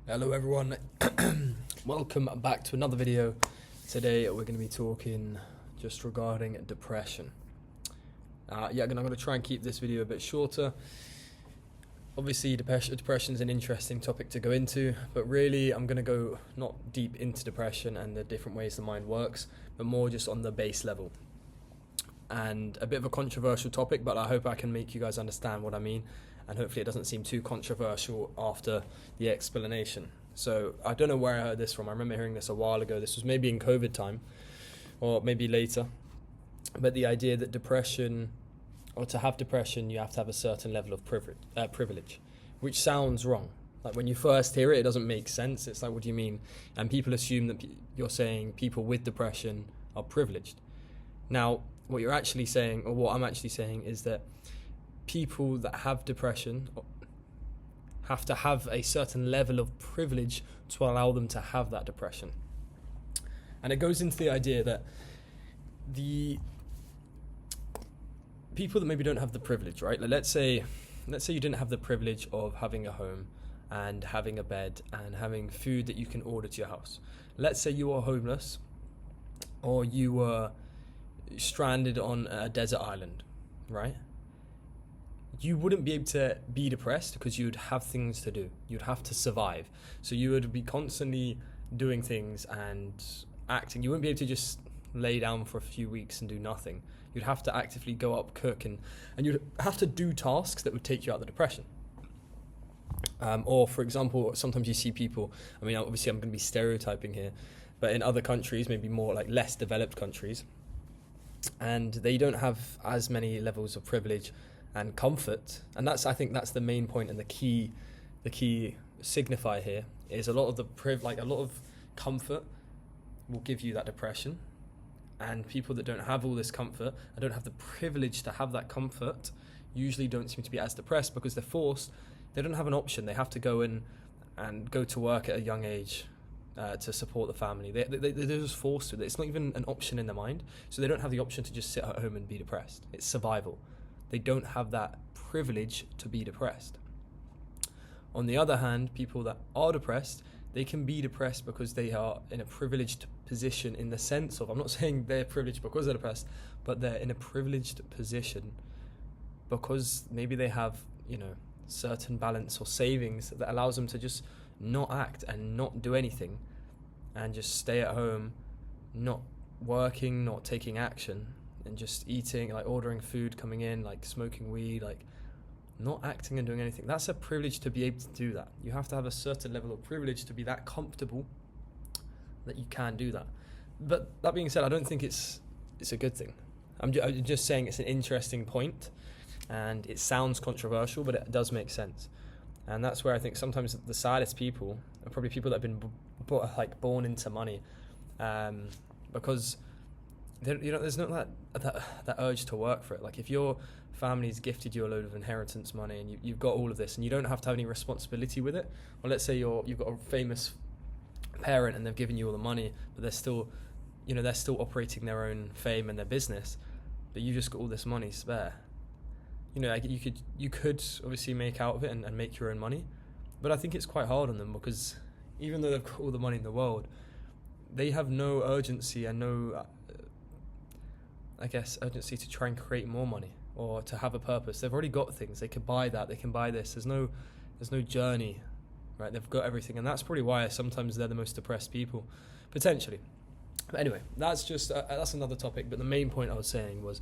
Hello everyone, welcome back to another video. Today we're going to be talking just regarding depression. I'm going to try and keep this video a bit shorter. Obviously depression is an interesting topic to go into, but really I'm going to go not deep into depression and the different ways the mind works, but more just on the base level. And a bit of a controversial topic, but I hope I can make you guys understand what I mean, and hopefully it doesn't seem too controversial after the explanation. So I don't know where I heard this from. I remember hearing this a while ago. This was maybe in COVID time or maybe later. But the idea that depression, or to have depression, you have to have a certain level of privilege, which sounds wrong. Like when you first hear it, it doesn't make sense. It's like, what do you mean? And people assume that you're saying people with depression are privileged. Now, what you're actually saying, or what I'm actually saying, is that people that have depression have to have a certain level of privilege to allow them to have that depression. And it goes into the idea that the people that maybe don't have the privilege, right? Like let's say you didn't have the privilege of having a home and having a bed and having food that you can order to your house. Let's say you are homeless, or you were stranded on a desert island, right? You wouldn't be able to be depressed because you'd have things to do. You'd have to survive. So you would be constantly doing things and acting. You wouldn't be able to just lay down for a few weeks and do nothing. You'd have to actively go up, cook, and you'd have to do tasks that would take you out of the depression. Or, for example, sometimes you see people, I mean, obviously I'm going to be stereotyping here, but in other countries, maybe more like less developed countries, and they don't have as many levels of privilege and comfort, and I think that's the main point and the key signifier here is a lot of a lot of comfort will give you that depression, and people that don't have all this comfort and don't have the privilege to have that comfort usually don't seem to be as depressed because they don't have an option. They have to go in and go to work at a young age to support the family. They're just forced to it. It's not even an option in their mind, so they don't have the option to just sit at home and be depressed. It's survival. They don't have that privilege to be depressed. On the other hand, people that are depressed, they can be depressed because they are in a privileged position, in the sense of, I'm not saying they're privileged because they're depressed, but they're in a privileged position because maybe they have, certain balance or savings that allows them to just not act and not do anything and just stay at home, not working, not taking action, and just eating, like ordering food, coming in, like smoking weed, like not acting and doing anything. That's a privilege to be able to do that. You have to have a certain level of privilege to be that comfortable that you can do that. But that being said, I don't think it's a good thing. I'm just saying it's an interesting point, and it sounds controversial, but it does make sense. And that's where I think sometimes the saddest people are probably people that have been born into money, because there's not that urge to work for it. Like if your family's gifted you a load of inheritance money and you've got all of this and you don't have to have any responsibility with it, or let's say you've got a famous parent and they've given you all the money, but they're still operating their own fame and their business, but you just got all this money spare. You could obviously make out of it and make your own money, but I think it's quite hard on them because even though they've got all the money in the world, they have no urgency and no urgency to try and create more money or to have a purpose. They've already got things. They could buy that. They can buy this. There's no journey, right? They've got everything, and that's probably why sometimes they're the most depressed people, potentially. But anyway, that's just that's another topic. But the main point I was saying was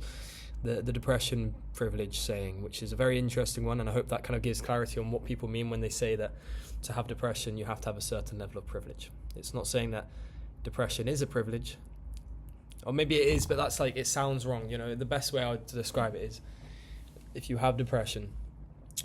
the depression privilege saying, which is a very interesting one, and I hope that kind of gives clarity on what people mean when they say that to have depression you have to have a certain level of privilege. It's not saying that depression is a privilege. Or maybe it is, but that's like, it sounds wrong. The best way to describe it is, if you have depression,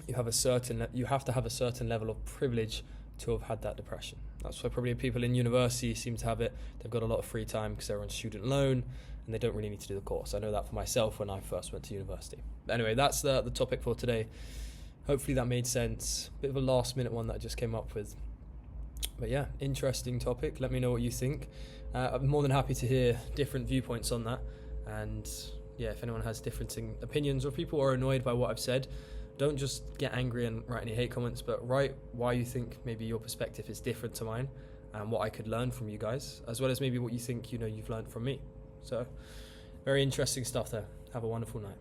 you have to have a certain level of privilege to have had that depression. That's why probably people in university seem to have it. They've got a lot of free time because they're on student loan and they don't really need to do the course. I know that for myself when I first went to university. But anyway, that's the topic for today. Hopefully that made sense. Bit of a last minute one that I just came up with. But yeah, interesting topic. Let me know what you think. I'm more than happy to hear different viewpoints on that. And yeah, if anyone has different opinions or people are annoyed by what I've said, don't just get angry and write any hate comments, but write why you think maybe your perspective is different to mine and what I could learn from you guys, as well as maybe what you think, you've learned from me. So very interesting stuff there. Have a wonderful night.